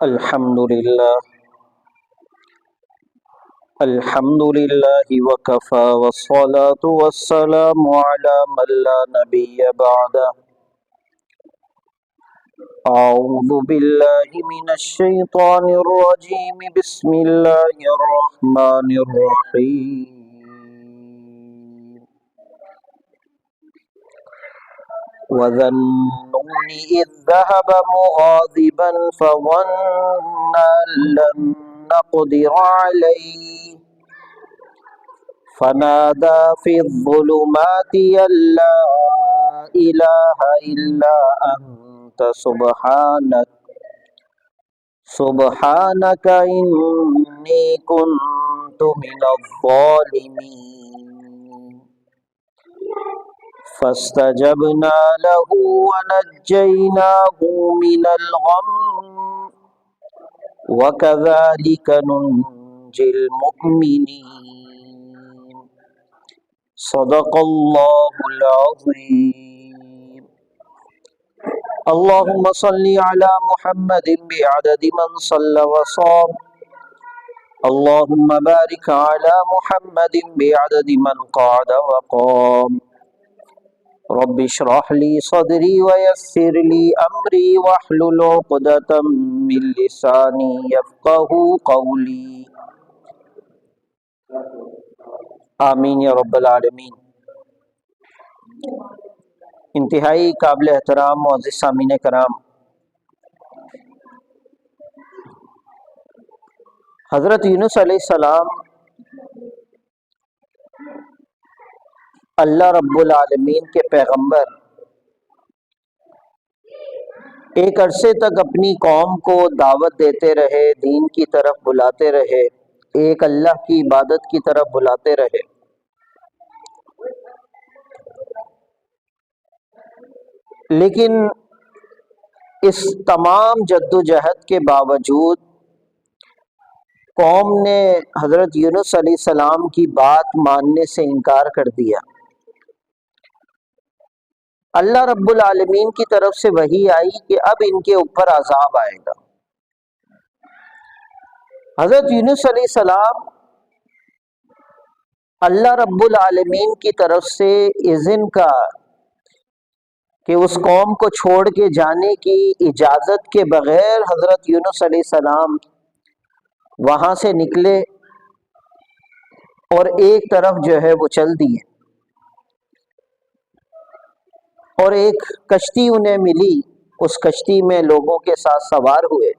الحمد لله وكفى والصلاة والسلام على من لا نبي بعده. أعوذ بالله من الشيطان الرجيم. بسم الله الرحمن الرحيم. وذا النون إذ ذهب مغاضبا فظن أن لن نقدر عليه فنادى في الظلمات أن لا إله إلا أنت سبحانك إني كنت من الظالمين. فاستجبنا له ونجيناه من الغم وكذلك ننجي المؤمنين. صدق الله العظيم. اللهم صل على محمد بعدد من صلى وصام. اللهم بارك على محمد بعدد من قعد وقام. رب اشرح لي صدري ويسر لي أمري واحلل عقدة من لساني يفقهوا قولي. آمین یا رب العالمین. انتہائی قابل احترام معزز سامعین کرام، حضرت یونس علیہ السلام اللہ رب العالمین کے پیغمبر ایک عرصے تک اپنی قوم کو دعوت دیتے رہے، دین کی طرف بلاتے رہے، ایک اللہ کی عبادت کی طرف بلاتے رہے. لیکن اس تمام جد و جہد کے باوجود قوم نے حضرت یونس علیہ السلام کی بات ماننے سے انکار کر دیا. اللہ رب العالمین کی طرف سے وحی آئی کہ اب ان کے اوپر عذاب آئے گا. حضرت یونس علیہ السلام اللہ رب العالمین کی طرف سے اذن کا کہ اس قوم کو چھوڑ کے جانے کی اجازت کے بغیر حضرت یونس علیہ السلام وہاں سے نکلے اور ایک طرف جو ہے وہ چل دیے، اور ایک کشتی انہیں ملی. اس کشتی میں لوگوں کے ساتھ سوار ہوئے.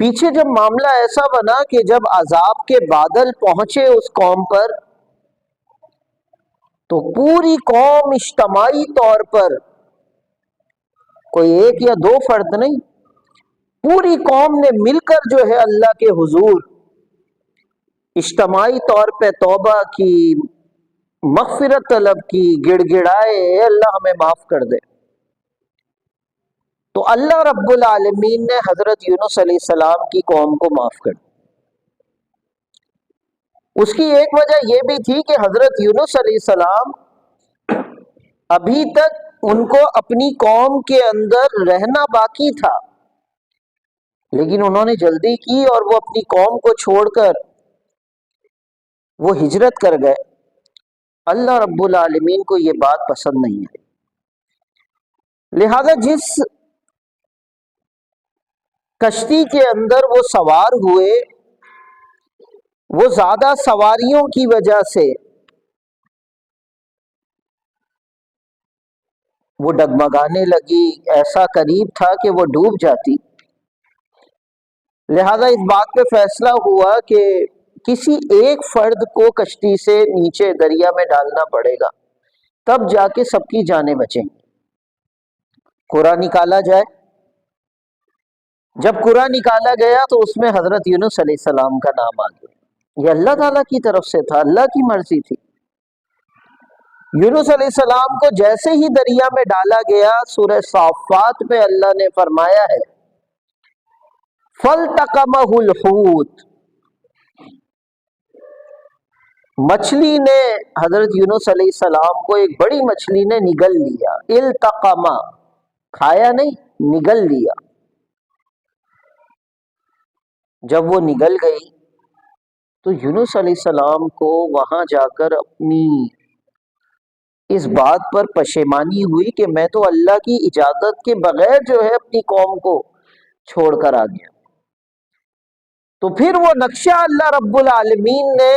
پیچھے جب معاملہ ایسا بنا کہ جب عذاب کے بادل پہنچے اس قوم پر تو پوری قوم اجتماعی طور پر، کوئی ایک یا دو فرد نہیں، پوری قوم نے مل کر جو ہے اللہ کے حضور اجتماعی طور پہ توبہ کی، مغفرت طلب کی، گڑ گڑائے اے اللہ ہمیں معاف کر دے. تو اللہ رب العالمین نے حضرت یونس علیہ السلام کی قوم کو معاف کر دیا. اس کی ایک وجہ یہ بھی تھی کہ حضرت یونس علیہ السلام ابھی تک ان کو اپنی قوم کے اندر رہنا باقی تھا، لیکن انہوں نے جلدی کی اور وہ اپنی قوم کو چھوڑ کر وہ ہجرت کر گئے. اللہ رب العالمین کو یہ بات پسند نہیں ہے، لہذا جس کشتی کے اندر وہ سوار ہوئے وہ زیادہ سواریوں کی وجہ سے وہ ڈگمگانے لگی، ایسا قریب تھا کہ وہ ڈوب جاتی. لہذا اس بات پہ فیصلہ ہوا کہ کسی ایک فرد کو کشتی سے نیچے دریا میں ڈالنا پڑے گا، تب جا کے سب کی جانیں بچیں گی. قرآن نکالا جائے. جب قرآن نکالا گیا تو اس میں حضرت یونس علیہ السلام کا نام آ گیا. یہ اللہ تعالیٰ کی طرف سے تھا، اللہ کی مرضی تھی. یونس علیہ السلام کو جیسے ہی دریا میں ڈالا گیا، سورہ صافات میں اللہ نے فرمایا ہے فَالْتَقَمَهُ الْحُوتُ، مچھلی نے حضرت یونس علیہ السلام کو، ایک بڑی مچھلی نے نگل لیا. التقما، کھایا نہیں، نگل لیا. جب وہ نگل گئی تو یونس علیہ السلام کو وہاں جا کر اپنی اس بات پر پشیمانی ہوئی کہ میں تو اللہ کی اجازت کے بغیر جو ہے اپنی قوم کو چھوڑ کر آ گیا. تو پھر وہ نقشہ اللہ رب العالمین نے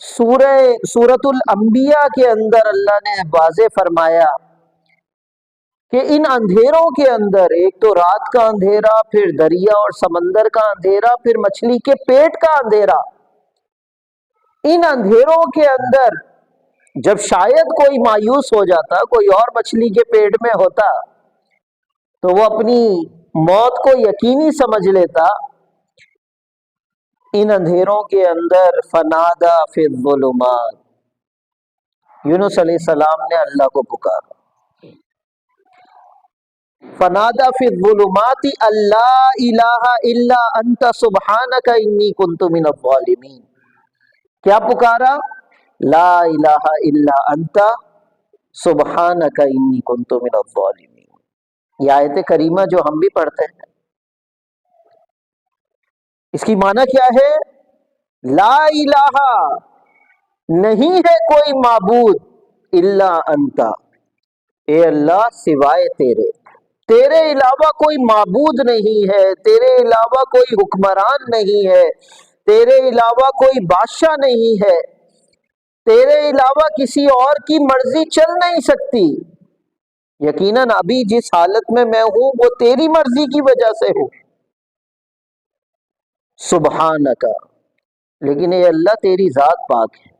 سورۃ الانبیاء کے اندر اللہ نے واضح فرمایا کہ ان اندھیروں کے اندر، ایک تو رات کا اندھیرا، پھر دریا اور سمندر کا اندھیرا، پھر مچھلی کے پیٹ کا اندھیرا، ان اندھیروں کے اندر جب شاید کوئی مایوس ہو جاتا، کوئی اور مچھلی کے پیٹ میں ہوتا، تو وہ اپنی موت کو یقینی سمجھ لیتا. ان اندھیروں کے اندر فنادا فی الظلمات، یونس علیہ السلام نے اللہ کو پکارا. فنادا فی الظلمات اللہ الہ الا انت سبحانک انی کنت من الظالمین. کیا پکارا؟ لا الہ الا انت سبحانک انی کنت من الظالمین. یہ آیت کریمہ جو ہم بھی پڑھتے ہیں، اس کی معنی کیا ہے؟ لا الہ، نہیں ہے کوئی معبود، الا انت، اے اللہ سوائے تیرے، تیرے علاوہ کوئی معبود نہیں ہے، تیرے علاوہ کوئی حکمران نہیں ہے، تیرے علاوہ کوئی بادشاہ نہیں ہے، تیرے علاوہ کسی اور کی مرضی چل نہیں سکتی. یقیناً ابھی جس حالت میں ہوں وہ تیری مرضی کی وجہ سے ہوں. سبحانک، لیکن اے اللہ تیری ذات پاک ہے،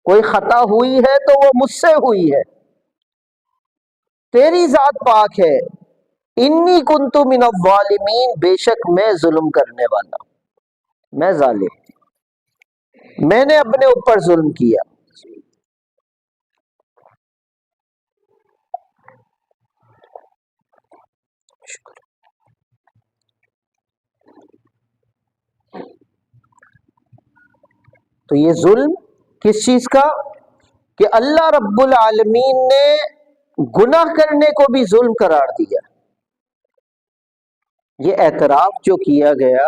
کوئی خطا ہوئی ہے تو وہ مجھ سے ہوئی ہے، تیری ذات پاک ہے. انی کنت من الظالمین، بے شک میں ظلم کرنے والا، میں ظالم، میں نے اپنے اوپر ظلم کیا. تو یہ ظلم کس چیز کا؟ کہ اللہ رب العالمین نے گناہ کرنے کو بھی ظلم قرار دیا. یہ اعتراف جو کیا گیا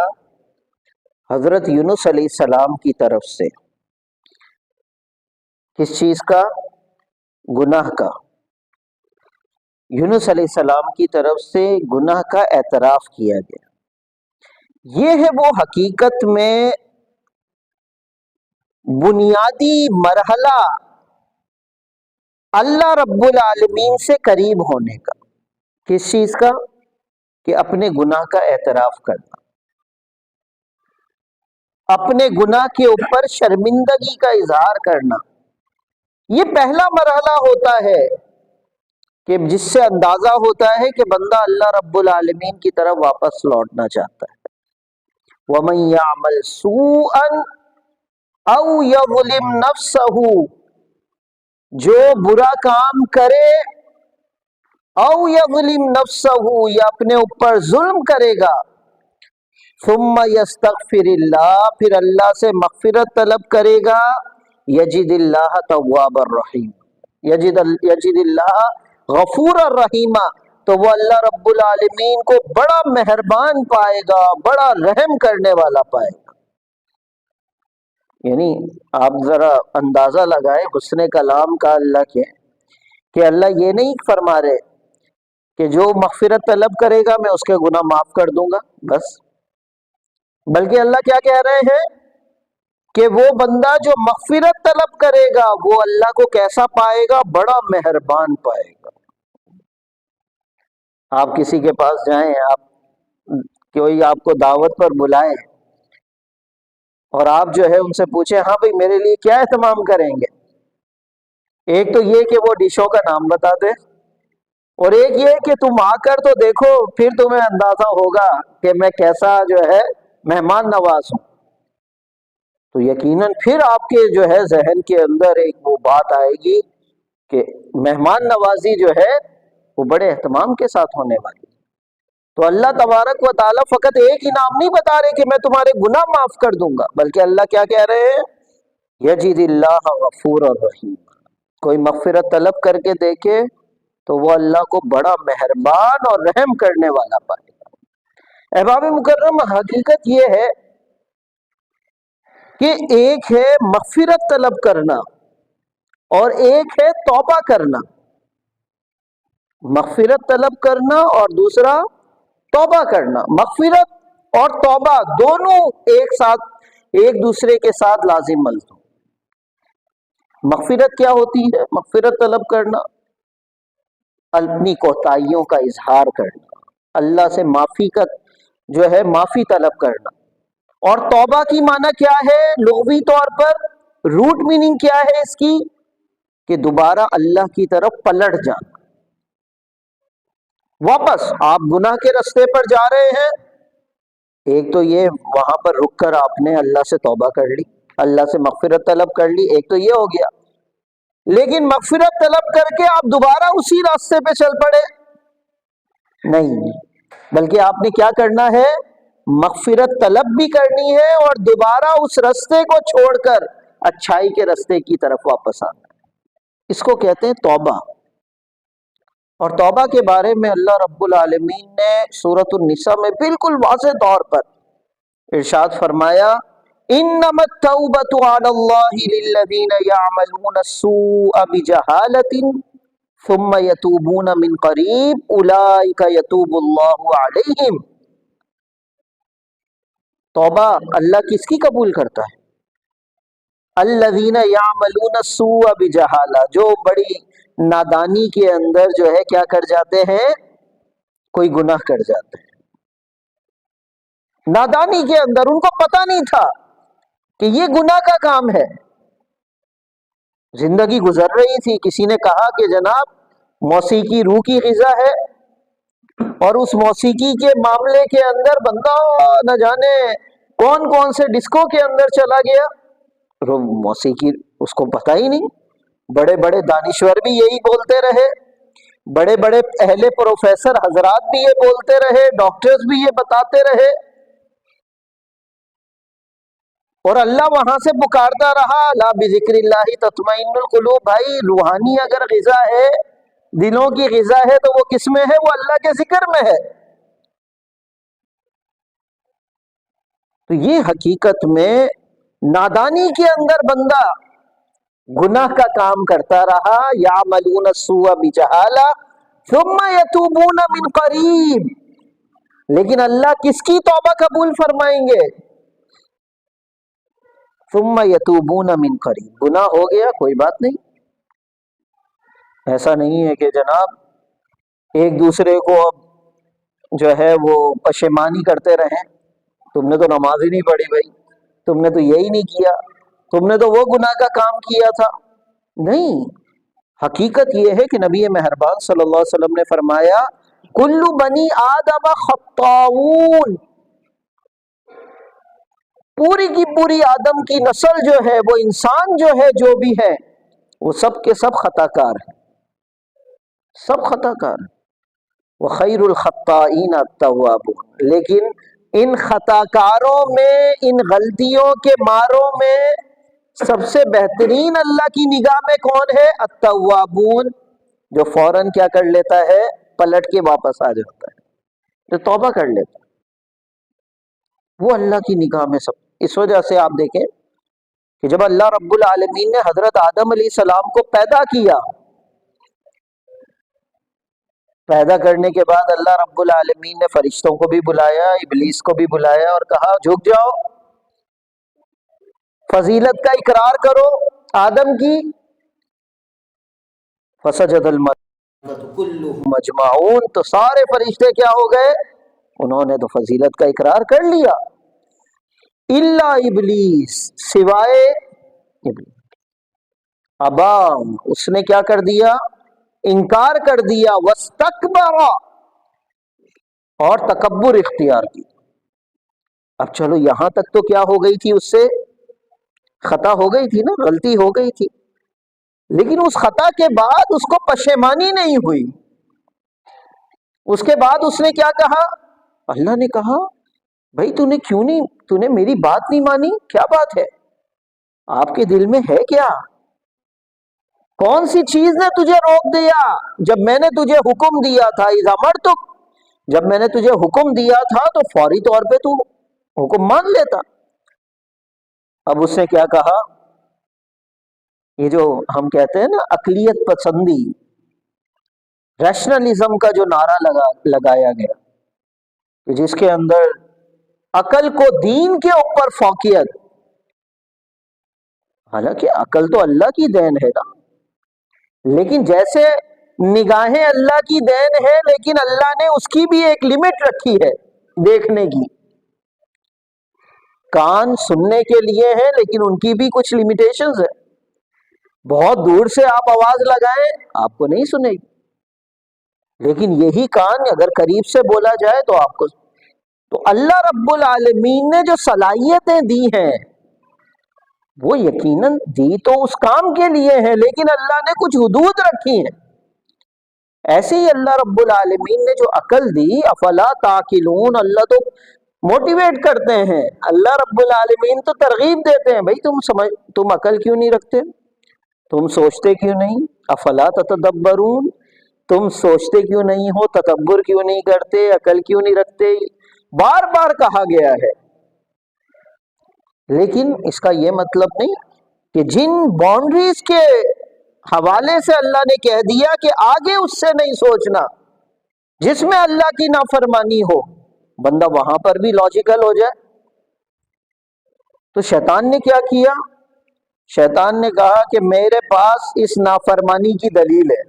حضرت یونس علیہ السلام کی طرف سے، کس چیز کا؟ گناہ کا. یونس علیہ السلام کی طرف سے گناہ کا اعتراف کیا گیا. یہ ہے وہ حقیقت میں بنیادی مرحلہ اللہ رب العالمین سے قریب ہونے کا. کس چیز کا؟ کہ اپنے گناہ کا اعتراف کرنا، اپنے گناہ کے اوپر شرمندگی کا اظہار کرنا. یہ پہلا مرحلہ ہوتا ہے کہ جس سے اندازہ ہوتا ہے کہ بندہ اللہ رب العالمین کی طرف واپس لوٹنا چاہتا ہے. وَمَن يَعْمَلْ سُوءًا أَوْ يَظْلِمْ نَفْسَهُ، جو برا کام کرے، او یظلم نفسہ، یا اپنے اوپر ظلم کرے گا، ثم یستغفر اللہ، پھر اللہ سے مغفرت طلب کرے گا، یجد اللہ تواب الرحیم، یجد اللہ غفور الرحیم، تو وہ اللہ رب العالمین کو بڑا مہربان پائے گا، بڑا رحم کرنے والا پائے گا. یعنی آپ ذرا اندازہ لگائیں حسن کلام کا اللہ کے، کہ اللہ یہ نہیں فرما رہے کہ جو مغفرت طلب کرے گا میں اس کے گناہ معاف کر دوں گا بس، بلکہ اللہ کیا کہہ رہے ہیں کہ وہ بندہ جو مغفرت طلب کرے گا وہ اللہ کو کیسا پائے گا؟ بڑا مہربان پائے گا. آپ کسی کے پاس جائیں، آپ کوئی آپ کو دعوت پر بلائے اور آپ جو ہے ان سے پوچھیں ہاں بھائی میرے لیے کیا اہتمام کریں گے، ایک تو یہ کہ وہ ڈشوں کا نام بتا دے، اور ایک یہ کہ تم آ کر تو دیکھو پھر تمہیں اندازہ ہوگا کہ میں کیسا جو ہے مہمان نواز ہوں. تو یقیناً پھر آپ کے جو ہے ذہن کے اندر ایک وہ بات آئے گی کہ مہمان نوازی جو ہے وہ بڑے اہتمام کے ساتھ ہونے والی. تو اللہ تبارک و تعالیٰ فقط ایک انعام نہیں بتا رہے کہ میں تمہارے گناہ معاف کر دوں گا، بلکہ اللہ کیا کہہ رہے ہیں؟ یجد اللہ غفور الرحیم. کوئی مغفرت طلب کر کے دیکھے تو وہ اللہ کو بڑا مہربان اور رحم کرنے والا پائے گا. احباب مکرم، حقیقت یہ ہے کہ ایک ہے مغفرت طلب کرنا اور ایک ہے توبہ کرنا. مغفرت طلب کرنا اور دوسرا توبہ کرنا. مغفرت اور توبہ دونوں ایک ساتھ، ایک دوسرے کے ساتھ لازم ملزوم. مغفرت کیا ہوتی ہے؟ مغفرت طلب کرنا اپنی کوتاہیوں کا اظہار کرنا، اللہ سے معافی کا جو ہے معافی طلب کرنا. اور توبہ کی معنی کیا ہے لغوی طور پر؟ روٹ میننگ کیا ہے اس کی؟ کہ دوبارہ اللہ کی طرف پلٹ جانا. واپس آپ گناہ کے رستے پر جا رہے ہیں، ایک تو یہ وہاں پر رک کر آپ نے اللہ سے توبہ کر لی، اللہ سے مغفرت طلب کر لی، ایک تو یہ ہو گیا. لیکن مغفرت طلب کر کے آپ دوبارہ اسی راستے پہ چل پڑے نہیں، بلکہ آپ نے کیا کرنا ہے؟ مغفرت طلب بھی کرنی ہے اور دوبارہ اس راستے کو چھوڑ کر اچھائی کے راستے کی طرف واپس آنا. اس کو کہتے ہیں توبہ. اور توبہ کے بارے میں اللہ رب العالمین نے سورۃ النساء میں بالکل واضح طور پر ارشاد فرمایا، انما التوبۃ علی اللہ للذین یعملون السوء بجہالۃ ثم یتوبون من قریب اولئک یتوب اللہ علیہم. توبہ اللہ کس کی قبول کرتا ہے؟ الذین یعملون السوء بجہالہ، جو بڑی نادانی کے اندر جو ہے کیا کر جاتے ہیں؟ کوئی گناہ کر جاتے ہیں. نادانی کے اندر ان کو پتہ نہیں تھا کہ یہ گناہ کا کام ہے. زندگی گزر رہی تھی، کسی نے کہا کہ جناب موسیقی روح کی غذا ہے، اور اس موسیقی کے معاملے کے اندر بندہ نہ جانے کون کون سے ڈسکو کے اندر چلا گیا. موسیقی اس کو پتہ ہی نہیں. بڑے بڑے دانشور بھی یہی بولتے رہے، بڑے بڑے اہل پروفیسر حضرات بھی یہ بولتے رہے، ڈاکٹرز بھی یہ بتاتے رہے، اور اللہ وہاں سے پکارتا رہا لا بذکر اللہ تطمئن القلوب. بھائی روحانی اگر غذا ہے، دلوں کی غذا ہے، تو وہ کس میں ہے؟ وہ اللہ کے ذکر میں ہے. تو یہ حقیقت میں نادانی کے اندر بندہ گناہ کا کام کرتا رہا. یعملون السوء بجہالہ ثم یتوبون من قریب. لیکن اللہ کس کی توبہ قبول فرمائیں گے؟ ثم یتوبون من قریب. گناہ ہو گیا کوئی بات نہیں، ایسا نہیں ہے کہ جناب ایک دوسرے کو اب جو ہے وہ پشیمانی کرتے رہیں، تم نے تو نماز ہی نہیں پڑھی بھائی، تم نے تو یہی نہیں کیا، تم نے تو وہ گناہ کا کام کیا تھا. نہیں، حقیقت یہ ہے کہ نبی مہربان صلی اللہ علیہ وسلم نے فرمایا کل بنی آدم خطاؤون. پوری کی پوری آدم کی نسل جو ہے، وہ انسان جو ہے، جو بھی ہے، وہ سب کے سب خطا کار ہیں، سب خطا کار ہیں. وخیر الخطائین التوابون. لیکن ان خطا کاروں میں، ان غلطیوں کے ماروں میں سب سے بہترین اللہ کی نگاہ میں کون ہے؟ التوابون، جو فوراً کیا کر لیتا ہے؟ پلٹ کے واپس آ جاتا ہے، جو توبہ کر لیتا ہے، وہ اللہ کی نگاہ میں سب. اس وجہ سے آپ دیکھیں کہ جب اللہ رب العالمین نے حضرت آدم علیہ السلام کو پیدا کیا، پیدا کرنے کے بعد اللہ رب العالمین نے فرشتوں کو بھی بلایا، ابلیس کو بھی بلایا، اور کہا جھک جاؤ، فضیلت کا اقرار کرو آدم کی. فسجد الملائکۃ کلھم اجمعون. تو سارے فرشتے کیا ہو گئے؟ انہوں نے تو فضیلت کا اقرار کر لیا. الا ابلیس، سوائے ابلیس. ابا، اس نے کیا کر دیا؟ انکار کر دیا. واستکبر، اور تکبر اختیار کی. اب چلو یہاں تک تو کیا ہو گئی تھی؟ اس سے خطا ہو گئی تھی نا، غلطی ہو گئی تھی، لیکن اس خطا کے بعد اس کو پشیمانی نہیں ہوئی. اس کے بعد اس نے کیا کہا؟ اللہ نے کہا بھائی تو نے میری بات نہیں مانی، کیا بات ہے؟ آپ کے دل میں ہے کیا؟ کون سی چیز نے تجھے روک دیا جب میں نے تجھے حکم دیا تھا اذا امرتک جب میں نے تجھے حکم دیا تھا تو فوری طور پہ تو حکم مان لیتا. اب اس نے کیا کہا؟ یہ جو ہم کہتے ہیں نا عقلیت پسندی، ریشنلزم کا جو نعرہ لگایا گیا کہ جس کے اندر عقل کو دین کے اوپر فوقیت، حالانکہ عقل تو اللہ کی دین ہے نا، لیکن جیسے نگاہیں اللہ کی دین ہے لیکن اللہ نے اس کی بھی ایک لمٹ رکھی ہے دیکھنے کی. کان سننے کے لیے ہیں لیکن ان کی بھی کچھ لمیٹیشنز ہے. بہت دور سے آپ آواز لگائیں آپ کو نہیں سنے گی، لیکن یہی کان اگر قریب سے بولا جائے تو آپ کو. تو اللہ رب العالمین نے جو صلاحیتیں دی ہیں وہ یقیناً دی تو اس کام کے لیے ہیں، لیکن اللہ نے کچھ حدود رکھی ہیں. ایسے ہی اللہ رب العالمین نے جو عقل دی، افلا تعقلون، اللہ تو موٹیویٹ کرتے ہیں، اللہ رب العالمین تو ترغیب دیتے ہیں، بھائی تم عقل کیوں نہیں رکھتے، تم سوچتے کیوں نہیں، افلا تتدبرون، تم سوچتے کیوں نہیں ہو، تدبر کیوں نہیں کرتے، عقل کیوں نہیں رکھتے، بار بار کہا گیا ہے. لیکن اس کا یہ مطلب نہیں کہ جن باؤنڈریز کے حوالے سے اللہ نے کہہ دیا کہ آگے اس سے نہیں سوچنا، جس میں اللہ کی نافرمانی ہو، بندہ وہاں پر بھی لاجیکل ہو جائے. تو شیطان نے کیا کیا؟ شیطان نے کہا کہ میرے پاس اس نافرمانی کی دلیل ہے،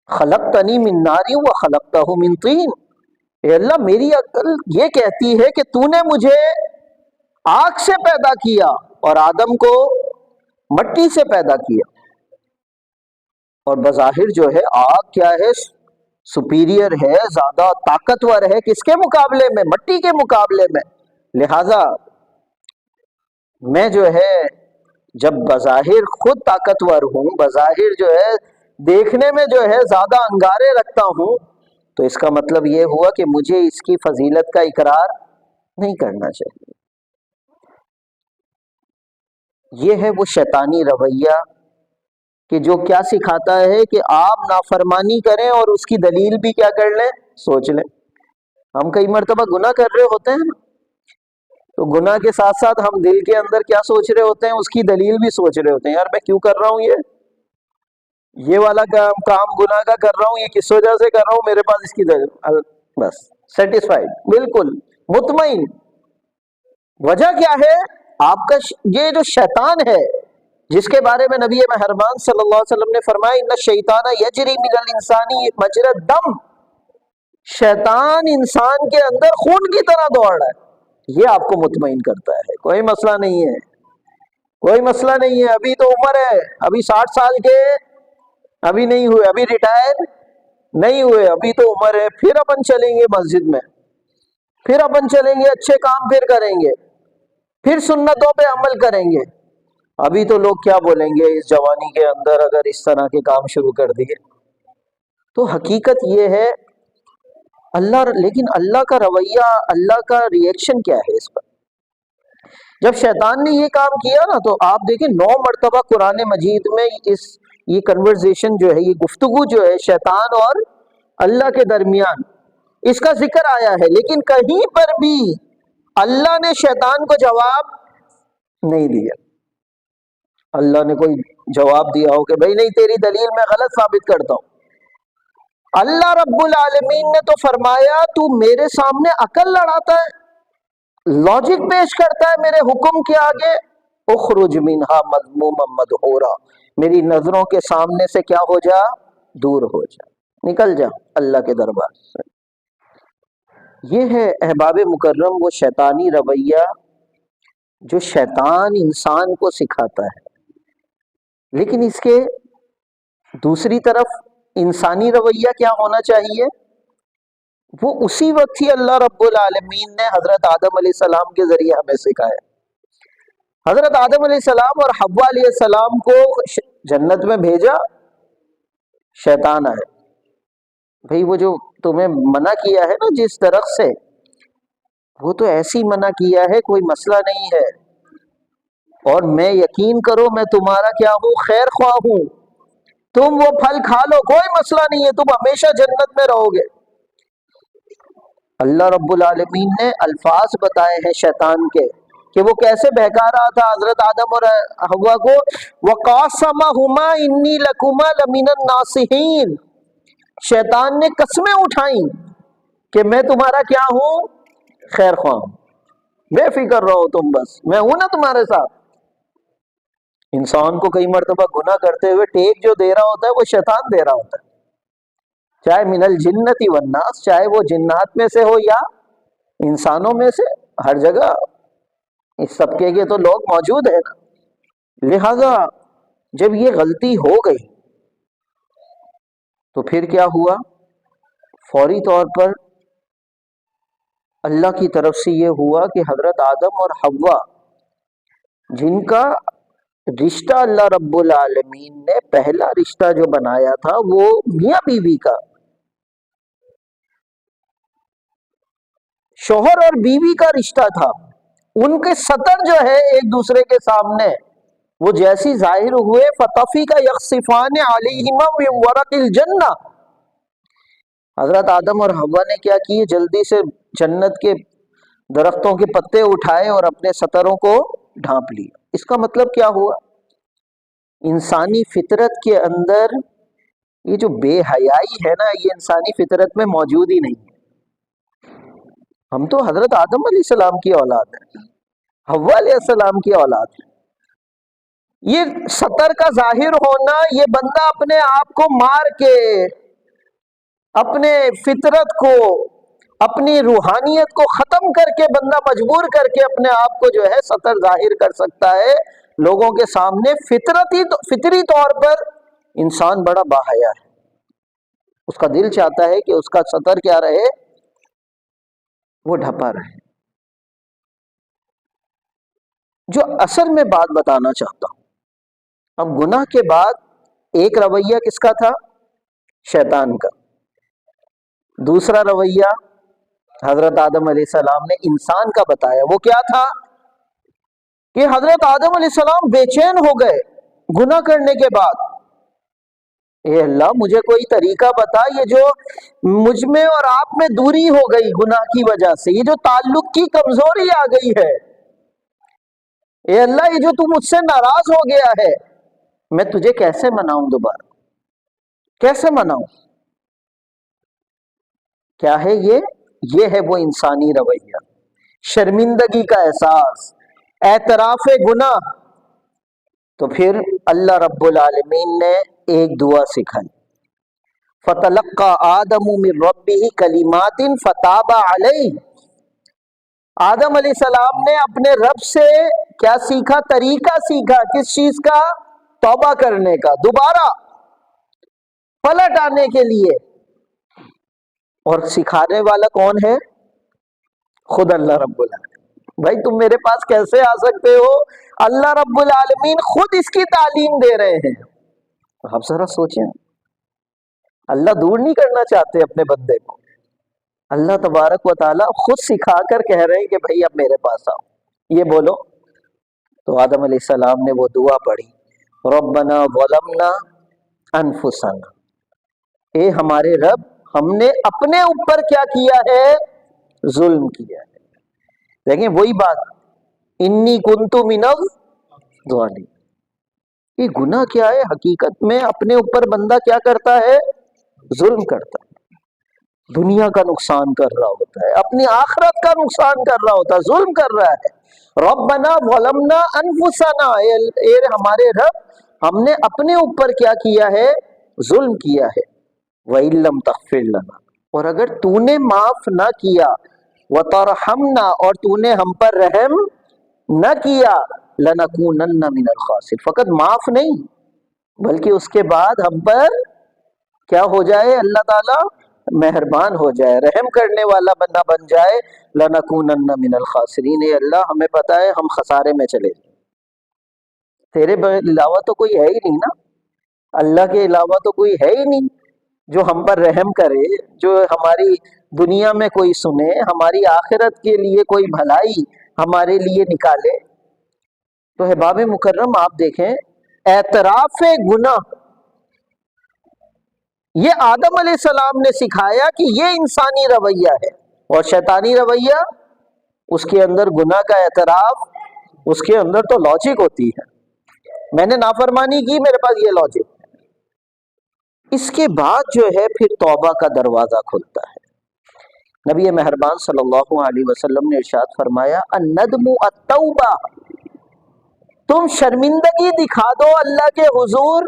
خلقتنی من نار وخلقتہ من طین، اے اللہ میری عقل یہ کہتی ہے کہ تو نے مجھے آگ سے پیدا کیا اور آدم کو مٹی سے پیدا کیا، اور بظاہر جو ہے آگ کیا ہے، سپیریئر ہے، زیادہ طاقتور ہے، کس کے مقابلے میں؟ مٹی کے مقابلے میں. لہذا میں جو ہے جب بظاہر خود طاقتور ہوں، بظاہر جو ہے دیکھنے میں جو ہے زیادہ انگارے رکھتا ہوں، تو اس کا مطلب یہ ہوا کہ مجھے اس کی فضیلت کا اقرار نہیں کرنا چاہیے. یہ ہے وہ شیطانی رویہ کہ جو کیا سکھاتا ہے کہ آپ نافرمانی کریں اور اس کی دلیل بھی کیا کر لیں، سوچ لیں. ہم کئی مرتبہ گناہ کر رہے ہوتے ہیں نا، تو گناہ کے ساتھ ساتھ ہم دل کے اندر کیا سوچ رہے ہوتے ہیں، اس کی دلیل بھی سوچ رہے ہوتے ہیں. یار میں کیوں کر رہا ہوں یہ والا کام گناہ کا کر رہا ہوں، یہ کس وجہ سے کر رہا ہوں، میرے پاس اس کی دلیل. بس سیٹسفائیڈ، بالکل مطمئن. وجہ کیا ہے؟ آپ کا یہ جو شیطان ہے جس کے بارے میں نبی مہربان صلی اللہ علیہ وسلم نے فرمایا ان الشیطان یجری من الانسان مجری الدم، شیطان انسان کے اندر خون کی طرح دوڑ رہا ہے. یہ آپ کو مطمئن کرتا ہے کوئی مسئلہ نہیں ہے، کوئی مسئلہ نہیں ہے، ابھی تو عمر ہے، ابھی 60 سال کے ابھی نہیں ہوئے، ابھی ریٹائر نہیں ہوئے، ابھی تو عمر ہے، پھر اپن چلیں گے مسجد میں، پھر اپن چلیں گے، اچھے کام پھر کریں گے، پھر سنتوں پہ عمل کریں گے. ابھی تو لوگ کیا بولیں گے اس جوانی کے اندر اگر اس طرح کے کام شروع کر دیے. تو حقیقت یہ ہے لیکن اللہ کا رویہ، اللہ کا ریئیکشن کیا ہے اس پر؟ جب شیطان نے یہ کام کیا نا تو آپ دیکھیں 9 مرتبہ قرآن مجید میں یہ کنورزیشن جو ہے، یہ گفتگو جو ہے شیطان اور اللہ کے درمیان، اس کا ذکر آیا ہے، لیکن کہیں پر بھی اللہ نے شیطان کو جواب نہیں دیا. اللہ نے کوئی جواب دیا ہو کہ بھائی نہیں تیری دلیل میں غلط ثابت کرتا ہوں. اللہ رب العالمین نے تو فرمایا تو میرے سامنے عقل لڑاتا ہے، لاجک پیش کرتا ہے میرے حکم کے آگے، اخرج منہا مذموما مدحورا، میری نظروں کے سامنے سے کیا ہو جا، دور ہو جا، نکل جا اللہ کے دربار سے. یہ ہے احباب مکرم وہ شیطانی رویہ جو شیطان انسان کو سکھاتا ہے. لیکن اس کے دوسری طرف انسانی رویہ کیا ہونا چاہیے؟ وہ اسی وقت ہی اللہ رب العالمین نے حضرت آدم علیہ السلام کے ذریعے ہمیں سکھایا. حضرت آدم علیہ السلام اور حوا علیہ السلام کو جنت میں بھیجا، شیطان آئے، بھئی وہ جو تمہیں منع کیا ہے نا جس درخت سے، وہ تو ایسی منع کیا ہے کوئی مسئلہ نہیں ہے، اور میں یقین کرو میں تمہارا کیا ہوں، خیر خواہ ہوں، تم وہ پھل کھا لو، کوئی مسئلہ نہیں ہے، تم ہمیشہ جنت میں رہو گے۔ اللہ رب العالمین نے الفاظ بتائے ہیں شیطان کے کہ وہ کیسے بہکا رہا تھا حضرت آدم اور حوا کو۔ وَقَاسَمَهُمَا إِنِّي لَكُمَا لَمِنَ النَّاصِحِينَ، شیطان نے قسمیں اٹھائیں کہ میں تمہارا کیا ہوں، خیر خواہ ہوں، بے فکر رہو تم، بس میں ہوں نا تمہارے ساتھ۔ انسان کو کئی مرتبہ گناہ کرتے ہوئے ٹیک جو دے رہا ہوتا ہے وہ شیطان دے رہا ہوتا ہے، چاہے من الجنت والناس، چاہے وہ جنات میں سے ہو یا انسانوں میں سے، ہر جگہ اس طبقے کے تو لوگ موجود ہیں نا۔ لہذا جب یہ غلطی ہو گئی تو پھر کیا ہوا، فوری طور پر اللہ کی طرف سے یہ ہوا کہ حضرت آدم اور حوا جن کا رشتہ اللہ رب العالمین نے پہلا رشتہ جو بنایا تھا وہ میاں بیوی کا، شوہر اور بیوی کا رشتہ تھا، ان کے سطر جو ہے ایک دوسرے کے سامنے وہ جیسی ظاہر ہوئے، فَطَفِقَ يَخْصِفَانِ عَلَيْهِمَا مِنْ وَرَقِ الْجَنَّةِ، حضرت آدم اور حوا نے کیا کی، جلدی سے جنت کے درختوں کے پتے اٹھائے اور اپنے سطروں کو ڈھانپ لیا۔ اس کا مطلب کیا ہوا، انسانی فطرت کے اندر یہ جو بے حیائی ہے نا، یہ انسانی فطرت میں موجود ہی نہیں ہے۔ ہم تو حضرت آدم علیہ السلام کی اولاد ہیں، حوا علیہ السلام کی اولاد ہیں۔ یہ سطر کا ظاہر ہونا، یہ بندہ اپنے آپ کو مار کے، اپنے فطرت کو، اپنی روحانیت کو ختم کر کے، بندہ مجبور کر کے اپنے آپ کو جو ہے سطر ظاہر کر سکتا ہے لوگوں کے سامنے۔ فطری طور پر انسان بڑا باحیا ہے، اس کا دل چاہتا ہے کہ اس کا سطر کیا رہے، وہ ڈھپا رہے۔ جو اصل میں بات بتانا چاہتا ہوں، اب گناہ کے بعد ایک رویہ کس کا تھا، شیطان کا، دوسرا رویہ حضرت آدم علیہ السلام نے انسان کا بتایا۔ وہ کیا تھا کہ حضرت آدم علیہ السلام بے چین ہو گئے گناہ کرنے کے بعد، اے اللہ مجھے کوئی طریقہ بتا، یہ جو مجھ میں اور آپ میں دوری ہو گئی گناہ کی وجہ سے، یہ جو تعلق کی کمزوری آ گئی ہے، اے اللہ یہ جو تو مجھ سے ناراض ہو گیا ہے، میں تجھے کیسے مناؤں دوبارہ، کیسے مناؤں؟ کیا ہے یہ ہے وہ انسانی رویہ، شرمندگی کا احساس، اعتراف گناہ۔ تو پھر اللہ رب العالمین نے ایک دعا سکھائی، فَتَلَقَّى آدَمُ مِن رَبِّهِ كَلِمَاتٍ فَتَابَ عَلَيْهِ، آدم علیہ السلام نے اپنے رب سے کیا سیکھا، طریقہ سیکھا، کس چیز کا، توبہ کرنے کا، دوبارہ پلٹ آنے کے لیے۔ اور سکھانے والا کون ہے، خود اللہ رب العالمین۔ بھائی تم میرے پاس کیسے آ سکتے ہو، اللہ رب العالمین خود اس کی تعلیم دے رہے ہیں۔ آپ ذرا سوچیں، اللہ دور نہیں کرنا چاہتے اپنے بندے کو، اللہ تبارک و تعالیٰ خود سکھا کر کہہ رہے ہیں کہ بھائی اب میرے پاس آؤ، یہ بولو۔ تو آدم علیہ السلام نے وہ دعا پڑھی، ربنا ظلمنا انفسنا، اے ہمارے رب ہم نے اپنے اوپر کیا کیا ہے، ظلم کیا ہے۔ دیکھیں وہی بات، انی کنت من الظالمین، یہ گناہ کیا ہے، حقیقت میں اپنے اوپر بندہ کیا کرتا ہے، ظلم کرتا ہے، دنیا کا نقصان کر رہا ہوتا ہے، اپنی آخرت کا نقصان کر رہا ہوتا ہے، ظلم کر رہا ہے۔ ربنا ظلمنا انفسنا، اے ہمارے رب ہم نے اپنے اوپر کیا کیا ہے، ظلم کیا ہے۔ وَإِن لَّمْ تَغْفِرْ لَنَا، اور اگر تو نے معاف نہ کیا، وَتَرْحَمْنَا، اور تو نے ہم پر رحم نہ کیا، لَنَكُونَنَّ مِنَ الْخَاسِرِينَ، فقط معاف نہیں بلکہ اس کے بعد ہم پر کیا ہو جائے، اللہ تعالیٰ مہربان ہو جائے، رحم کرنے والا بندہ بن جائے، لَنَكُونَنَّ مِنَ الْخَاسِرِينَ، اے اللہ ہمیں پتہ ہے ہم خسارے میں چلے جائیں، تیرے علاوہ تو کوئی ہے ہی نہیں نا، اللہ کے علاوہ تو کوئی ہے ہی نہیں جو ہم پر رحم کرے، جو ہماری دنیا میں کوئی سنے، ہماری آخرت کے لیے کوئی بھلائی ہمارے لیے نکالے۔ تو احباب مکرم آپ دیکھیں، اعتراف گناہ یہ آدم علیہ السلام نے سکھایا کہ یہ انسانی رویہ ہے، اور شیطانی رویہ اس کے اندر گناہ کا اعتراف، اس کے اندر تو لاجک ہوتی ہے، میں نے نافرمانی کی، میرے پاس یہ لاجک۔ اس کے بعد جو ہے پھر توبہ کا دروازہ کھلتا ہے۔ نبی مہربان صلی اللہ علیہ وسلم نے ارشاد فرمایا الندم التوبہ، تم شرمندگی دکھا دو اللہ کے حضور،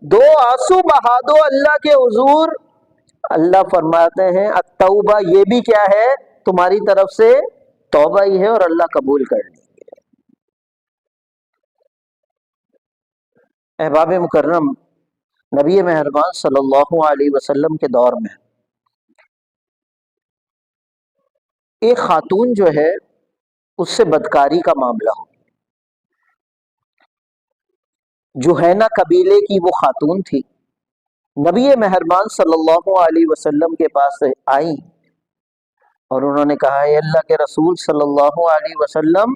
دو آنسو بہا دو اللہ کے حضور، اللہ فرماتے ہیں التوبہ، یہ بھی کیا ہے؟ تمہاری طرف سے توبہ ہی ہے، اور اللہ قبول کر لیں گے۔ احباب مکرم، نبی مہربان صلی اللہ علیہ وسلم کے دور میں ایک خاتون جو ہے اس سے بدکاری کا معاملہ ہو۔ جوہینہ قبیلے کی وہ خاتون تھی، نبی مہربان صلی اللہ علیہ وسلم کے پاس آئیں اور انہوں نے کہا اے اللہ کے رسول صلی اللہ علیہ وسلم،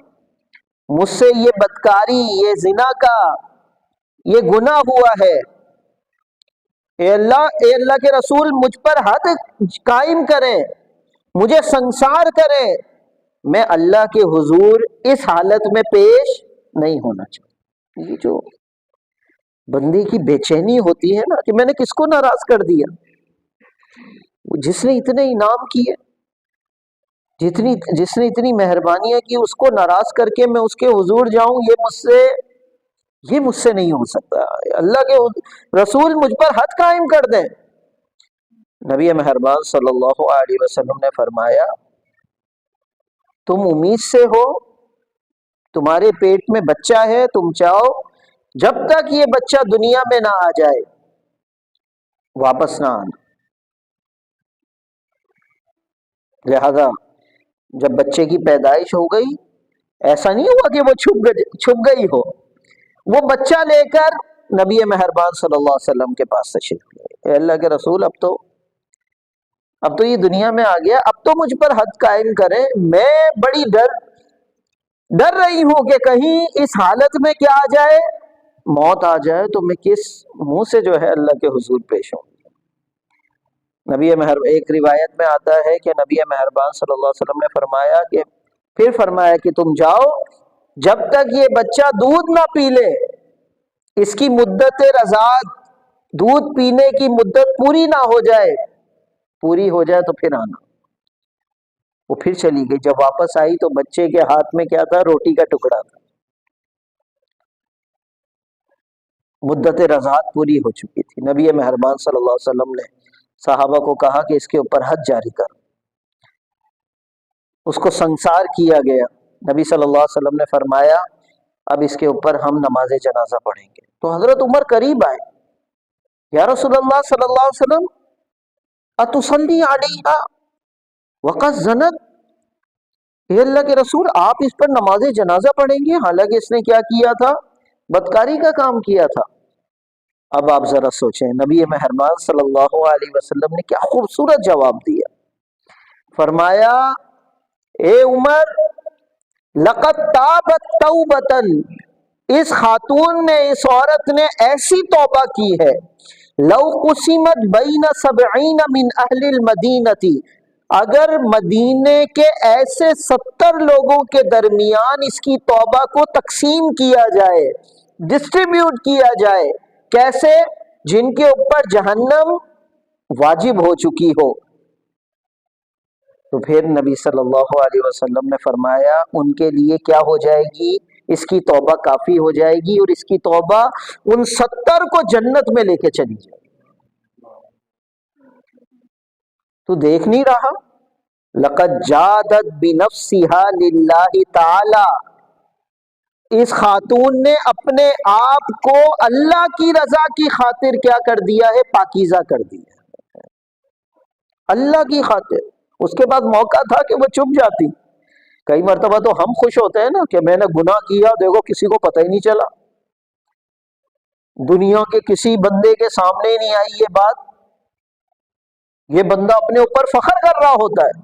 مجھ سے یہ بدکاری، یہ زنا کا یہ گناہ ہوا ہے، اے اللہ کے رسول مجھ پر حد قائم کریں، مجھے سنسار کریں، میں اللہ کے حضور اس حالت میں پیش نہیں ہونا چاہتا۔ یہ جو بندے کی بے چینی ہوتی ہے نا کہ میں نے کس کو ناراض کر دیا، جس نے اتنے انعام کیے، جس نے اتنی مہربانیاں کی، اس کو ناراض کر کے میں اس کے حضور جاؤں، یہ مجھ سے نہیں ہو سکتا، اللہ کے رسول مجھ پر حد قائم کر دیں۔ نبی مہربان صلی اللہ علیہ وسلم نے فرمایا تم امید سے ہو، تمہارے پیٹ میں بچہ ہے، تم چاہو جب تک یہ بچہ دنیا میں نہ آ جائے واپس نہ آنا، لہذا جب بچے کی پیدائش ہو گئی، ایسا نہیں ہوا کہ وہ چھپ گئی ہو، وہ بچہ لے کر نبی مہربان صلی اللہ علیہ وسلم کے پاس تشریف لے، اے اللہ کے رسول اب تو یہ دنیا میں آ گیا، اب تو مجھ پر حد قائم کریں، میں بڑی ڈر رہی ہوں کہ کہیں اس حالت میں کیا آ جائے، موت آ جائے، تو میں کس منہ سے جو ہے اللہ کے حضور پیش ہوں۔ ایک روایت میں آتا ہے کہ نبی مہربان صلی اللہ علیہ وسلم نے فرمایا کہ تم جاؤ، جب تک یہ بچہ دودھ نہ پی لے، اس کی مدت رضاعت، دودھ پینے کی مدت پوری نہ ہو جائے، پوری ہو جائے تو پھر آنا۔ وہ پھر چلی گئی، جب واپس آئی تو بچے کے ہاتھ میں کیا تھا؟ روٹی کا ٹکڑا تھا، مدت رضاعت پوری ہو چکی تھی۔ نبی مہربان صلی اللہ علیہ وسلم نے صحابہ کو کہا کہ اس کے اوپر حد جاری کر، اس کو سنسار کیا گیا۔ نبی صلی اللہ علیہ وسلم نے فرمایا اب اس کے اوپر ہم نماز جنازہ پڑھیں گے۔ تو حضرت عمر قریب آئے، یا رسول اللہ صلی اللہ علیہ وسلم اتصلی علیہا وقد زنت، اے اللہ کے رسول آپ اس پر نماز جنازہ پڑھیں گے حالانکہ اس نے کیا کیا تھا؟ بدکاری کا کام کیا تھا۔ اب آپ ذرا سوچیں، نبی مہربان صلی اللہ علیہ وسلم نے کیا خوبصورت جواب دیا، فرمایا اے عمر لقد تابت توبتن، اس خاتون نے، اس عورت نے ایسی توبہ کی ہے، لو قسمت بین 70 من اہل المدینہ، اگر مدینے کے ایسے 70 لوگوں کے درمیان اس کی توبہ کو تقسیم کیا جائے، ڈسٹریبیوٹ کیا جائے، کیسے؟ جن کے اوپر جہنم واجب ہو چکی ہو، تو پھر نبی صلی اللہ علیہ وسلم نے فرمایا ان کے لیے کیا ہو جائے گی؟ اس کی توبہ کافی ہو جائے گی، اور اس کی توبہ ان 70 کو جنت میں لے کے چلی جائے گی۔ تو دیکھ نہیں رہا؟ لقد جادت بنفسها للہ تعالی، اس خاتون نے اپنے آپ کو اللہ کی رضا کی خاطر کیا کر دیا ہے؟ پاکیزہ کر دیا، اللہ کی خاطر۔ اس کے بعد موقع تھا کہ وہ چھپ جاتی۔ کئی مرتبہ تو ہم خوش ہوتے ہیں نا کہ میں نے گناہ کیا، دیکھو کسی کو پتہ ہی نہیں چلا، دنیا کے کسی بندے کے سامنے ہی نہیں آئی یہ بات، یہ بندہ اپنے اوپر فخر کر رہا ہوتا ہے،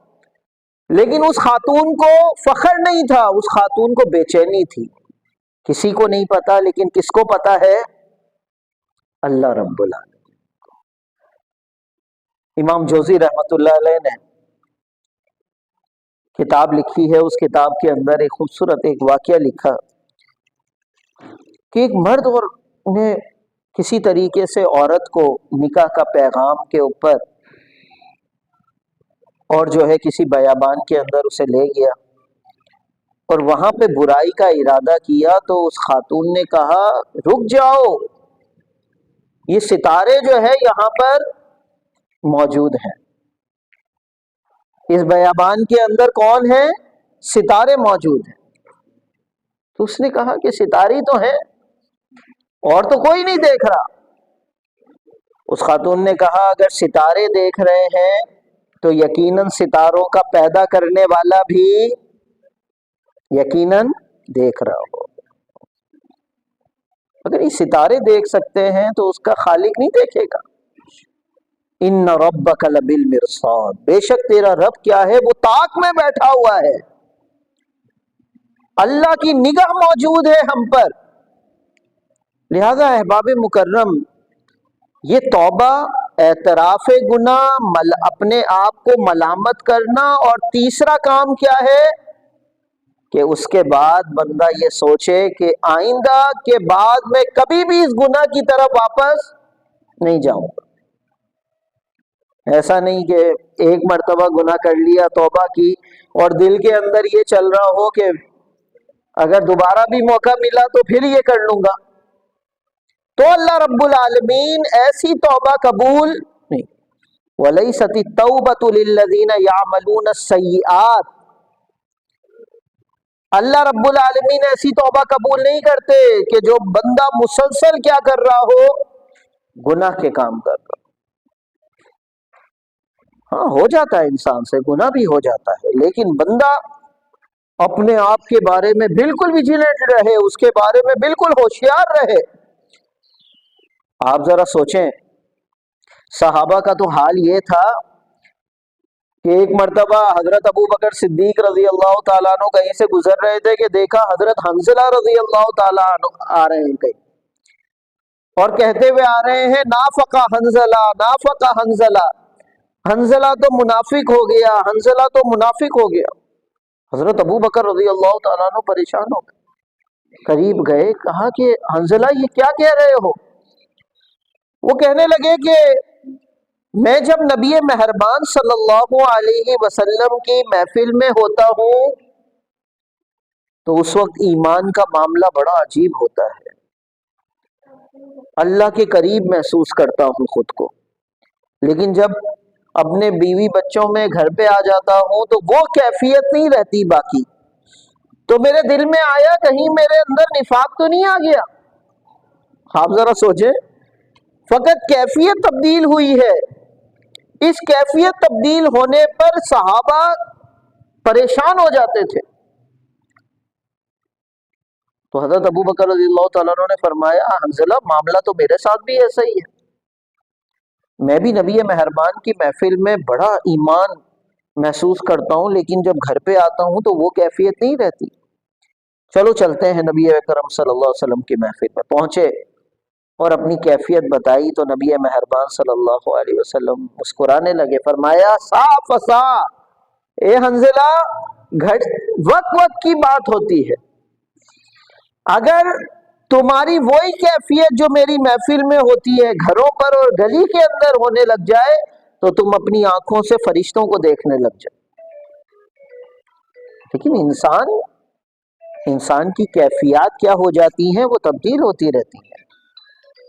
لیکن اس خاتون کو فخر نہیں تھا، اس خاتون کو بے چینی تھی۔ کسی کو نہیں پتا، لیکن کس کو پتا ہے؟ اللہ رب العالمین۔ امام جوزی رحمۃ اللہ علیہ نے کتاب لکھی ہے، اس کتاب کے اندر ایک خوبصورت ایک واقعہ لکھا کہ ایک مرد اور نے کسی طریقے سے عورت کو نکاح کا پیغام کے اوپر اور جو ہے کسی بیابان کے اندر اسے لے گیا اور وہاں پہ برائی کا ارادہ کیا، تو اس خاتون نے کہا رک جاؤ، یہ ستارے جو ہے یہاں پر موجود ہیں، اس بیابان کے اندر کون ہے؟ ستارے موجود ہیں۔ تو اس نے کہا کہ ستارے تو ہیں اور تو کوئی نہیں دیکھ رہا۔ اس خاتون نے کہا اگر ستارے دیکھ رہے ہیں تو یقیناً ستاروں کا پیدا کرنے والا بھی یقیناً دیکھ رہا ہو۔ اگر یہ ستارے دیکھ سکتے ہیں تو اس کا خالق نہیں دیکھے گا؟ ان ربک لبالمرصاد، بے شک تیرا رب کیا ہے، وہ طاق میں بیٹھا ہوا ہے، اللہ کی نگاہ موجود ہے ہم پر۔ لہذا احباب مکرم، یہ توبہ، اعتراف گناہ، اپنے آپ کو ملامت کرنا، اور تیسرا کام کیا ہے کہ اس کے بعد بندہ یہ سوچے کہ آئندہ کے بعد میں کبھی بھی اس گناہ کی طرف واپس نہیں جاؤں گا۔ ایسا نہیں کہ ایک مرتبہ گناہ کر لیا، توبہ کی، اور دل کے اندر یہ چل رہا ہو کہ اگر دوبارہ بھی موقع ملا تو پھر یہ کر لوں گا۔ تو اللہ رب العالمین ایسی توبہ قبول نہیں۔ وَلَيْسَتِ التَّوْبَةُ لِلَّذِينَ يَعْمَلُونَ السَّيِّئَاتِ، اللہ رب العالمین ایسی توبہ قبول نہیں کرتے کہ جو بندہ مسلسل کیا کر رہا ہو، گناہ کے کام کر رہا ہو۔ ہاں ہو جاتا ہے، انسان سے گناہ بھی ہو جاتا ہے، لیکن بندہ اپنے آپ کے بارے میں بالکل ویجیلنٹ رہے، اس کے بارے میں بالکل ہوشیار رہے۔ آپ ذرا سوچیں، صحابہ کا تو حال یہ تھا کہ ایک مرتبہ حضرت ابو بکر صدیق رضی اللہ تعالیٰ عنہ کہیں سے گزر رہے تھے کہ دیکھا حضرت حنظلہ رضی اللہ تعالیٰ عنہ آ رہے ہیں کہیں، اور کہتے ہوئے آ رہے ہیں نافقہ حنظلہ، نافقہ حنظلہ، حنظلہ تو منافق ہو گیا، حنظلہ تو منافق ہو گیا۔ حضرت ابو بکر رضی اللہ تعالیٰ عنہ پریشان ہو گئے، قریب گئے، کہا کہ حنظلہ یہ کیا کہہ رہے ہو؟ وہ کہنے لگے کہ میں جب نبی مہربان صلی اللہ علیہ وسلم کی محفل میں ہوتا ہوں تو اس وقت ایمان کا معاملہ بڑا عجیب ہوتا ہے، اللہ کے قریب محسوس کرتا ہوں خود کو، لیکن جب اپنے بیوی بچوں میں گھر پہ آ جاتا ہوں تو وہ کیفیت نہیں رہتی باقی۔ تو میرے دل میں آیا کہیں میرے اندر نفاق تو نہیں آ گیا۔ آپ ذرا سوچیں، فقط کیفیت تبدیل ہوئی ہے، اس کیفیت تبدیل ہونے پر صحابہ پریشان ہو جاتے تھے۔ تو حضرت ابو بکر رضی اللہ تعالیٰ عنہ نے فرمایا حنظلہ معاملہ تو میرے ساتھ بھی ایسا ہی ہے، میں بھی نبی مہربان کی محفل میں بڑا ایمان محسوس کرتا ہوں، لیکن جب گھر پہ آتا ہوں تو وہ کیفیت نہیں رہتی۔ چلو چلتے ہیں نبی اکرم صلی اللہ علیہ وسلم کی محفل میں پہنچے اور اپنی کیفیت بتائی تو نبی مہربان صلی اللہ علیہ وسلم مسکرانے لگے، فرمایا صاف اے حنظلہ، وقت وقت کی بات ہوتی ہے، اگر تمہاری وہی کیفیت جو میری محفل میں ہوتی ہے گھروں پر اور گلی کے اندر ہونے لگ جائے تو تم اپنی آنکھوں سے فرشتوں کو دیکھنے لگ جائے۔ لیکن انسان کی کیفیات کیا ہو جاتی ہیں، وہ تبدیل ہوتی رہتی ہیں۔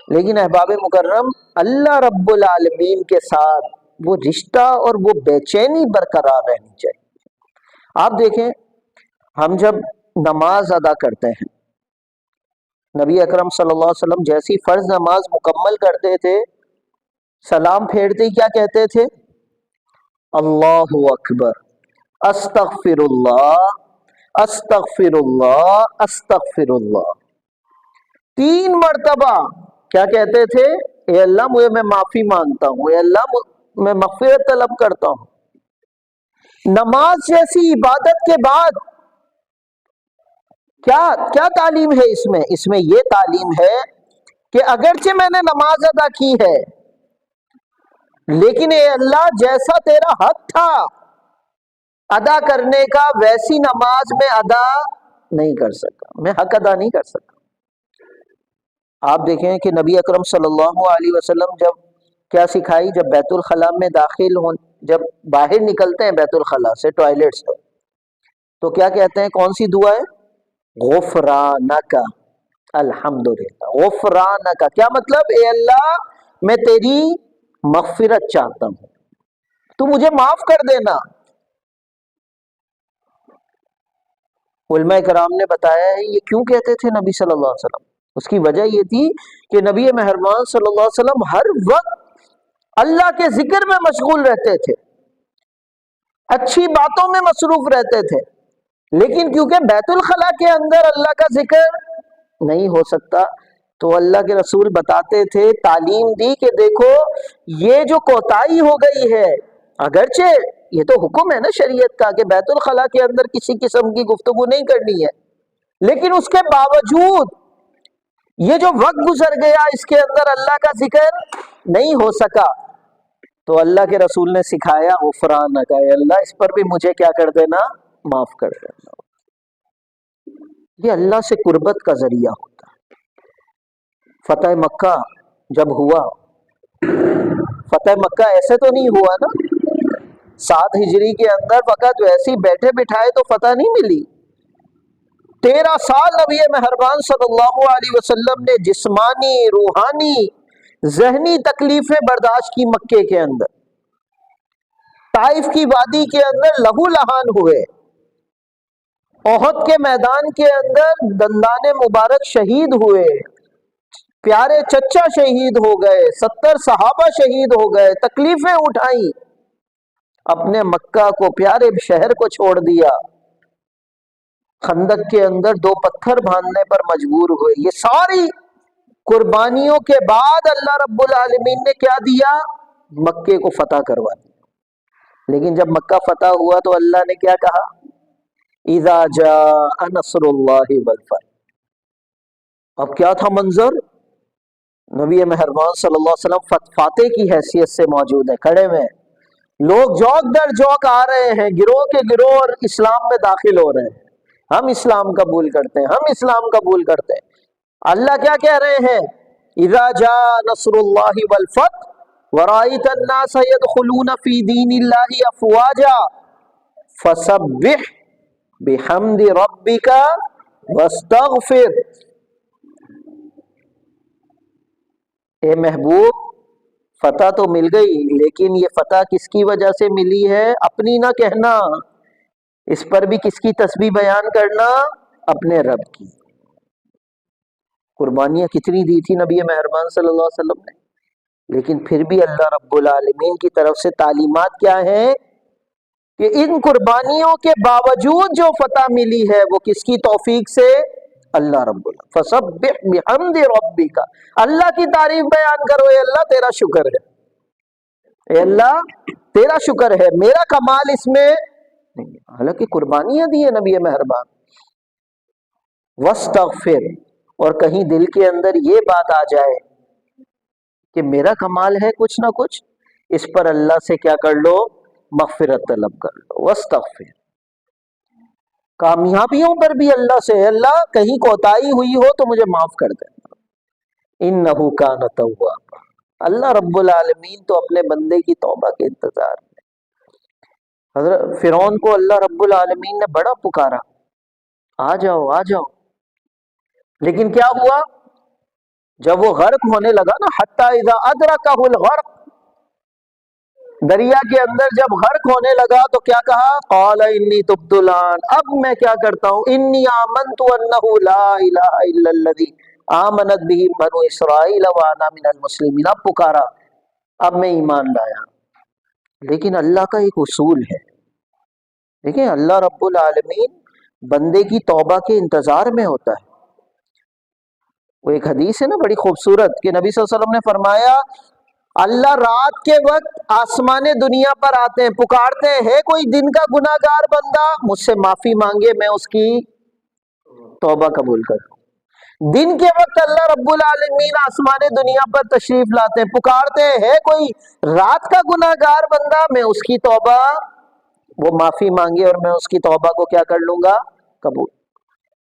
لیکن احباب مکرم، اللہ رب العالمین کے ساتھ وہ رشتہ اور وہ بے چینی برقرار رہنی چاہیے۔ آپ دیکھیں، ہم جب نماز ادا کرتے ہیں، نبی اکرم صلی اللہ علیہ وسلم جیسی فرض نماز مکمل کرتے تھے، سلام پھیرتے ہی کیا کہتے تھے؟ اللہ اکبر، استغفر اللہ، استغفر اللہ، استغفر اللہ، 3 مرتبہ کیا کہتے تھے؟ اے اللہ میں معافی مانگتا ہوں، اے اللہ میں مغفرت طلب کرتا ہوں۔ نماز جیسی عبادت کے بعد کیا تعلیم ہے اس میں یہ تعلیم ہے کہ اگرچہ میں نے نماز ادا کی ہے لیکن اے اللہ جیسا تیرا حق تھا ادا کرنے کا ویسی نماز میں ادا نہیں کر سکا، میں حق ادا نہیں کر سکا۔ آپ دیکھیں کہ نبی اکرم صلی اللہ علیہ وسلم جب کیا سکھائی، جب بیت الخلاء میں داخل ہوں، جب باہر نکلتے ہیں بیت الخلاء سے، ٹوائلٹ سے، تو کیا کہتے ہیں؟ کون سی دعا ہے؟ غفرانک، الحمدللہ، غفرانک کیا مطلب؟ اے اللہ میں تیری مغفرت چاہتا ہوں، تو مجھے معاف کر دینا۔ علماء کرام نے بتایا ہے یہ کیوں کہتے تھے نبی صلی اللہ علیہ وسلم، اس کی وجہ یہ تھی کہ نبی مہربان صلی اللہ علیہ وسلم ہر وقت اللہ کے ذکر میں مشغول رہتے تھے، اچھی باتوں میں مصروف رہتے تھے، لیکن کیونکہ بیت الخلاء کے اندر اللہ کا ذکر نہیں ہو سکتا، تو اللہ کے رسول بتاتے تھے، تعلیم دی کہ دیکھو یہ جو کوتاہی ہو گئی ہے، اگرچہ یہ تو حکم ہے نا شریعت کا کہ بیت الخلاء کے اندر کسی قسم کی گفتگو نہیں کرنی ہے، لیکن اس کے باوجود یہ جو وقت گزر گیا اس کے اندر اللہ کا ذکر نہیں ہو سکا، تو اللہ کے رسول نے سکھایا غفرانک، اے اللہ اس پر بھی مجھے کیا کر دینا؟ معاف کر دینا۔ یہ اللہ سے قربت کا ذریعہ ہوتا ہے۔ فتح مکہ جب ہوا، فتح مکہ ایسے تو نہیں ہوا نا، 7 ہجری کے اندر فقط ویسے ہی بیٹھے بٹھائے تو فتح نہیں ملی۔ 13 سال نبی مہربان صلی اللہ علیہ وسلم نے جسمانی، روحانی، ذہنی تکلیفیں برداشت کی مکے کے اندر، طائف کی وادی کے اندر لہو لہان ہوئے، احد کے میدان کے اندر دندان مبارک شہید ہوئے، پیارے چچا شہید ہو گئے، 70 صحابہ شہید ہو گئے، تکلیفیں اٹھائیں، اپنے مکہ کو، پیارے شہر کو چھوڑ دیا، خندق کے اندر 2 پتھر باندھنے پر مجبور ہوئے۔ یہ ساری قربانیوں کے بعد اللہ رب العالمین نے کیا دیا؟ مکے کو فتح کروا دیا۔ لیکن جب مکہ فتح ہوا تو اللہ نے کیا کہا؟ اذا جاء نصر اللہ والفتح۔ اب کیا تھا منظر؟ نبی مہربان صلی اللہ علیہ وسلم فاتح کی حیثیت سے موجود ہیں، کھڑے ہوئے ہیں، لوگ جوک در جوک آ رہے ہیں، گروہ کے گروہ، اور اسلام میں داخل ہو رہے ہیں، ہم اسلام قبول کرتے ہیں، ہم اسلام قبول کرتے ہیں۔ اللہ کیا کہہ رہے ہیں؟ اذا جاء نصر اللہ والفتح ورأیت الناس يدخلون فی دین اللہ افواجا فسبح بحمد ربک واستغفر۔ اے محبوب، فتح تو مل گئی، لیکن یہ فتح کس کی وجہ سے ملی ہے؟ اپنی نہ کہنا، اس پر بھی کس کی تسبیح بیان کرنا؟ اپنے رب کی۔ قربانیاں کتنی دی تھی نبی مہربان صلی اللہ علیہ وسلم نے، لیکن پھر بھی اللہ رب العالمین کی طرف سے تعلیمات کیا ہیں کہ ان قربانیوں کے باوجود جو فتح ملی ہے وہ کس کی توفیق سے؟ اللہ رب العالمین۔ فسبح بحمد ربک، اللہ کی تعریف بیان کرو، اے اللہ تیرا شکر ہے، اے اللہ تیرا شکر ہے، میرا کمال اس میں نہیں ہے۔ حالانکہ قربانیاں دی ہیں نبی مہربان۔ واستغفر، اور کہیں دل کے اندر یہ بات آ جائے کہ میرا کمال ہے کچھ نہ کچھ، اس پر اللہ سے کیا کر لو؟ مغفرت طلب کر لو۔ واستغفر، کامیابیوں پر بھی اللہ سے، اللہ کہیں کوتاہی ہوئی ہو تو مجھے معاف کر دینا، انہ کان توابا۔ اللہ رب العالمین تو اپنے بندے کی توبہ کے انتظار میں۔ حضرت فرعون کو اللہ رب العالمین نے بڑا پکارا، آ جاؤ آ جاؤ، لیکن کیا ہوا؟ جب وہ غرق ہونے لگا نا، حتی اذا ادرکہ الغرق، دریا کے اندر جب غرق ہونے لگا تو کیا کہا؟ قال انی تبت الآن، اب میں کیا کرتا ہوں، انی آمنت انہ لا الہ الا الذی آمنت بہ بنو اسرائیل وانا من المسلمین۔ اب پکارا، اب میں ایمان لایا۔ لیکن اللہ کا ایک اصول ہے، دیکھیں اللہ رب العالمین بندے کی توبہ کے انتظار میں ہوتا ہے۔ وہ ایک حدیث ہے نا بڑی خوبصورت کہ نبی صلی اللہ علیہ وسلم نے فرمایا اللہ رات کے وقت آسمان دنیا پر آتے ہیں، پکارتے ہیں، ہے کوئی دن کا گناہ گار بندہ، مجھ سے معافی مانگے، میں اس کی توبہ قبول کروں۔ دن کے وقت اللہ رب العالمین آسمان دنیا پر تشریف لاتے ہیں، پکارتے ہیں کوئی رات کا گناہ گار بندہ، میں اس کی توبہ، وہ معافی مانگے اور میں اس کی توبہ کو کیا کر لوں گا؟ قبول۔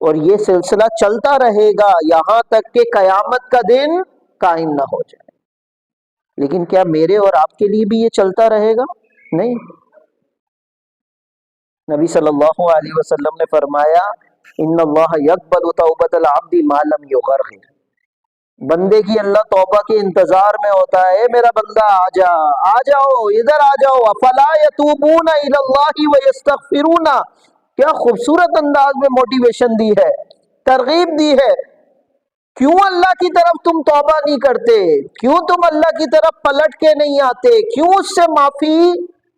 اور یہ سلسلہ چلتا رہے گا یہاں تک کہ قیامت کا دن قائم نہ ہو جائے۔ لیکن کیا میرے اور آپ کے لیے بھی یہ چلتا رہے گا؟ نہیں۔ نبی صلی اللہ علیہ وسلم نے فرمایا ان اللہ یقبل توبۃ العبد ما لم یغرغر، بندے کی اللہ توبہ کے انتظار میں ہوتا ہے، میرا بندہ آ جاؤ ادھر آ جاؤ، افلا یتوبون الی اللہ ویستغفرون، کیا خوبصورت انداز میں موٹیویشن دی ہے، ترغیب دی ہے۔ کیوں اللہ کی طرف تم توبہ نہیں کرتے؟ کیوں تم اللہ کی طرف پلٹ کے نہیں آتے؟ کیوں اس سے معافی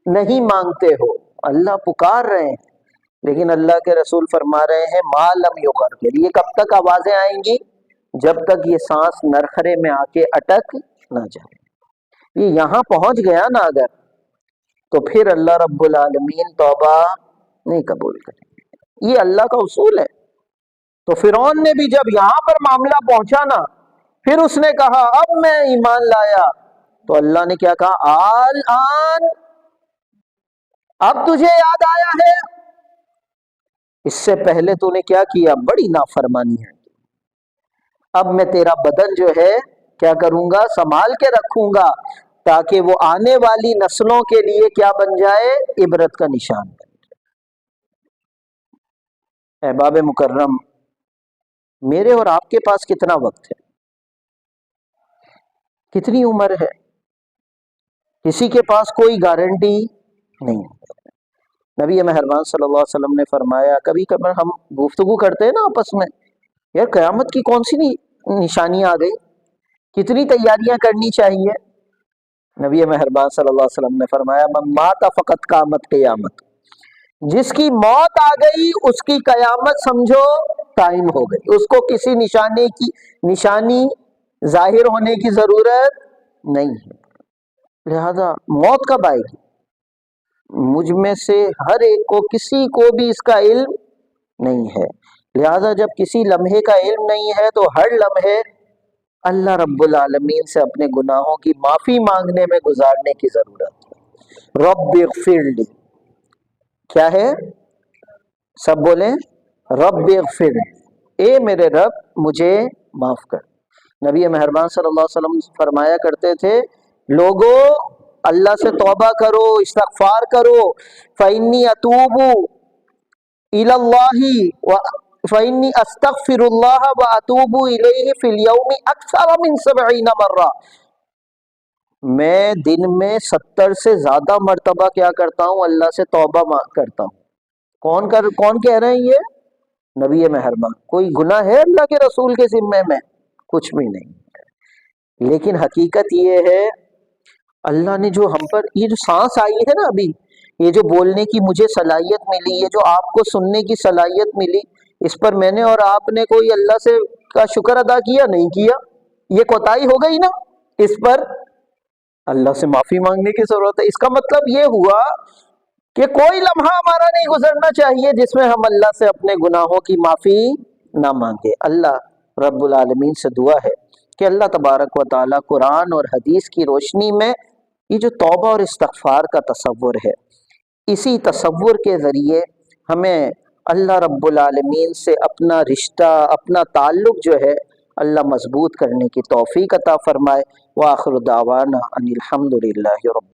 نہیں مانگتے ہو؟ اللہ پکار رہے ہیں، لیکن اللہ کے رسول فرما رہے ہیں ما لم یغرغر، یہ کب تک آوازیں آئیں گی؟ جب تک یہ سانس نرخرے میں آ کے اٹک نہ جائے۔ یہ یہاں پہنچ گیا نا اگر، تو پھر اللہ رب العالمین توبہ نہیں قبول کرے، یہ اللہ کا اصول ہے۔ تو فرعون نے بھی جب یہاں پر معاملہ پہنچا نا، پھر اس نے کہا اب میں ایمان لایا، تو اللہ نے کیا کہا؟ آن اب تجھے یاد آیا ہے، اس سے پہلے تو نے کیا کیا؟ بڑی نافرمانی ہے۔ اب میں تیرا بدن جو ہے کیا کروں گا؟ سنبھال کے رکھوں گا، تاکہ وہ آنے والی نسلوں کے لیے کیا بن جائے؟ عبرت کا نشان بن جائے۔ احباب مکرم، میرے اور آپ کے پاس کتنا وقت ہے؟ کتنی عمر ہے؟ کسی کے پاس کوئی گارنٹی نہیں۔ نبی مہربان صلی اللہ علیہ وسلم نے فرمایا، کبھی کبھی ہم گفتگو کرتے ہیں نا آپس میں، یار قیامت کی کون سی نشانیاں آ گئی، کتنی تیاریاں کرنی چاہیے؟ نبی مہربان صلی اللہ علیہ وسلم نے فرمایا من مات فقط قامت قیامت، جس کی موت آ گئی اس کی قیامت سمجھو قائم ہو گئی، اس کو کسی نشانی ظاہر ہونے کی ضرورت نہیں ہے۔ لہذا موت کب آئے گی؟ مجھ میں سے ہر ایک کو، کسی کو بھی اس کا علم نہیں ہے۔ لہذا جب کسی لمحے کا علم نہیں ہے تو ہر لمحے اللہ رب العالمین سے اپنے گناہوں کی معافی مانگنے میں گزارنے کی ضرورت ہے۔ رب اغفر لی، کیا ہے؟ سب بولیں رب اغفر لی، اے میرے رب مجھے معاف کر۔ نبی مہربان صلی اللہ علیہ وسلم فرمایا کرتے تھے لوگو اللہ سے توبہ کرو، استغفار کرو، فإنی اتوب الی اللہ فإنی استغفر اللہ واتوب الیہ فی اليوم اکثر من 70 مرہ، میں دن میں 70 سے زیادہ مرتبہ کیا کرتا ہوں؟ اللہ سے توبہ کرتا ہوں۔ کون کہہ رہے ہیں یہ؟ نبی مہربان۔ کوئی گناہ ہے اللہ کے رسول کے ذمے میں؟ کچھ بھی نہیں۔ لیکن حقیقت یہ ہے اللہ نے جو ہم پر یہ جو سانس آئی ہے نا، ابھی یہ جو بولنے کی مجھے صلاحیت ملی، یہ جو آپ کو سننے کی صلاحیت ملی، اس پر میں نے اور آپ نے کوئی اللہ سے کا شکر ادا کیا؟ نہیں کیا۔ یہ کوتاہی ہو گئی نا، اس پر اللہ سے معافی مانگنے کی ضرورت ہے۔ اس کا مطلب یہ ہوا کہ کوئی لمحہ ہمارا نہیں گزرنا چاہیے جس میں ہم اللہ سے اپنے گناہوں کی معافی نہ مانگے۔ اللہ رب العالمین سے دعا ہے کہ اللہ تبارک و تعالیٰ قرآن اور حدیث کی روشنی میں یہ جو توبہ اور استغفار کا تصور ہے، اسی تصور کے ذریعے ہمیں اللہ رب العالمین سے اپنا رشتہ، اپنا تعلق جو ہے اللہ مضبوط کرنے کی توفیق عطا فرمائے۔ وآخر دعوانا ان الحمد للہ رب